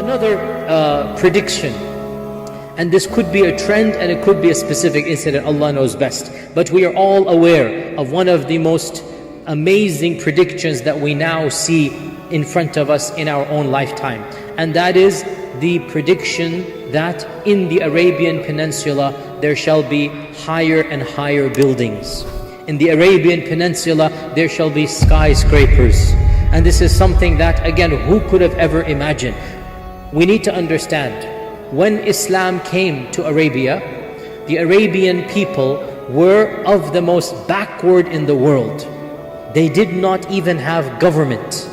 Another prediction, and this could be a trend and it could be a specific incident, Allah knows best. But we are all aware of one of the most amazing predictions that we now see in front of us in our own lifetime. And that is the prediction that in the Arabian Peninsula there shall be higher and higher buildings. In the Arabian Peninsula there shall be skyscrapers. And this is something that, again, who could have ever imagined? We need to understand, when Islam came to Arabia, the Arabian people were of the most backward in the world. They did not even have government.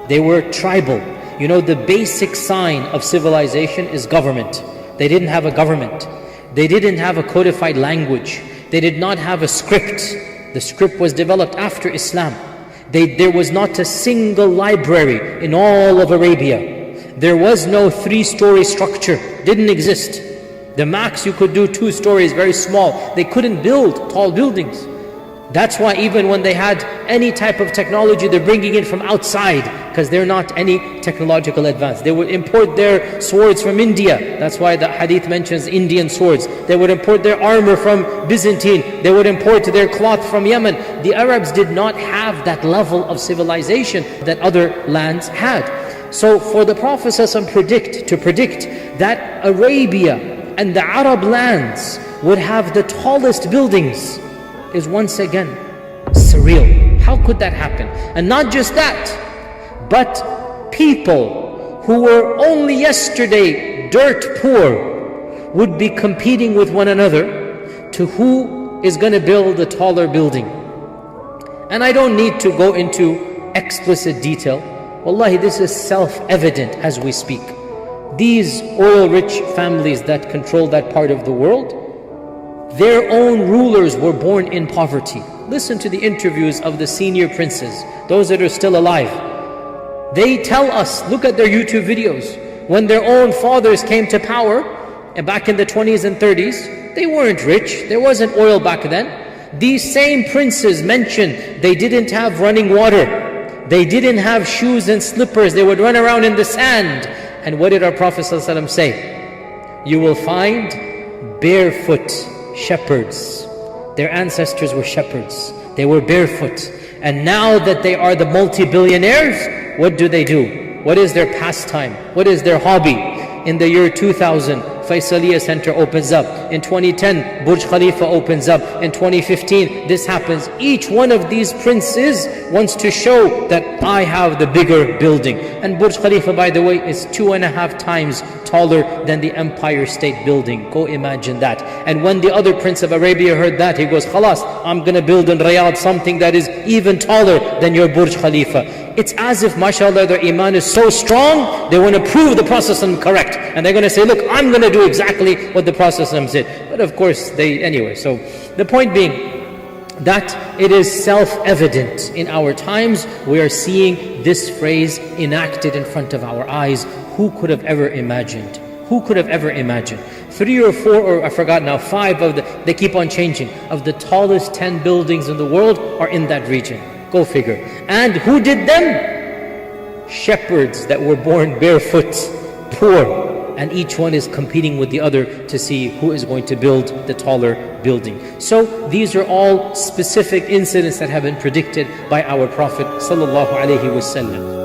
They were tribal. You know, the basic sign of civilization is government. They didn't have a government. They didn't have a codified language. They did not have a script. The script was developed after Islam. There was not a single library in all of Arabia. There was no 3-story structure. Didn't exist. The max you could do 2 stories, very small. They couldn't build tall buildings. That's why even when they had any type of technology, they're bringing it from outside, because they're not any technological advance. They would import their swords from India. That's why the hadith mentions Indian swords. They would import their armor from Byzantine. They would import their cloth from Yemen. The Arabs did not have that level of civilization that other lands had. So for the Prophet to predict that Arabia and the Arab lands would have the tallest buildings is once again surreal. How could that happen? And not just that, but people who were only yesterday dirt poor would be competing with one another to who is going to build a taller building. And I don't need to go into explicit detail. Wallahi, this is self-evident as we speak. These oil-rich families that control that part of the world, their own rulers were born in poverty. Listen to the interviews of the senior princes, those that are still alive. They tell us, look at their YouTube videos, when their own fathers came to power, and back in the 20s and 30s, they weren't rich, there wasn't oil back then. These same princes mentioned they didn't have running water. They didn't have shoes and slippers. They would run around in the sand. And what did our Prophet ﷺ say? You will find barefoot shepherds. Their ancestors were shepherds. They were barefoot. And now that they are the multi-billionaires, what do? What is their pastime? What is their hobby? In the year 2000, Faisaliya Center opens up. In 2010, Burj Khalifa opens up. In 2015, this happens. Each one of these princes wants to show that I have the bigger building. And Burj Khalifa, by the way, is 2.5 times taller than the Empire State Building. Go imagine that. And when the other prince of Arabia heard that, he goes, Khalas, I'm going to build in Riyadh something that is even taller than your Burj Khalifa. It's as if, mashallah, their iman is so strong, they want to prove the Prophet correct. And they're going to say, look, I'm going to do exactly what the Prophet said. But of course, anyway. So the point being that it is self-evident in our times. We are seeing this phrase enacted in front of our eyes. Who could have ever imagined? Who could have ever imagined? 3 or 4, or I forgot now, 5 they keep on changing, of the tallest 10 buildings in the world are in that region. Go figure. And who did them? Shepherds that were born barefoot, poor. And each one is competing with the other to see who is going to build the taller building. So these are all specific incidents that have been predicted by our Prophet sallallahu alaihi wasallam.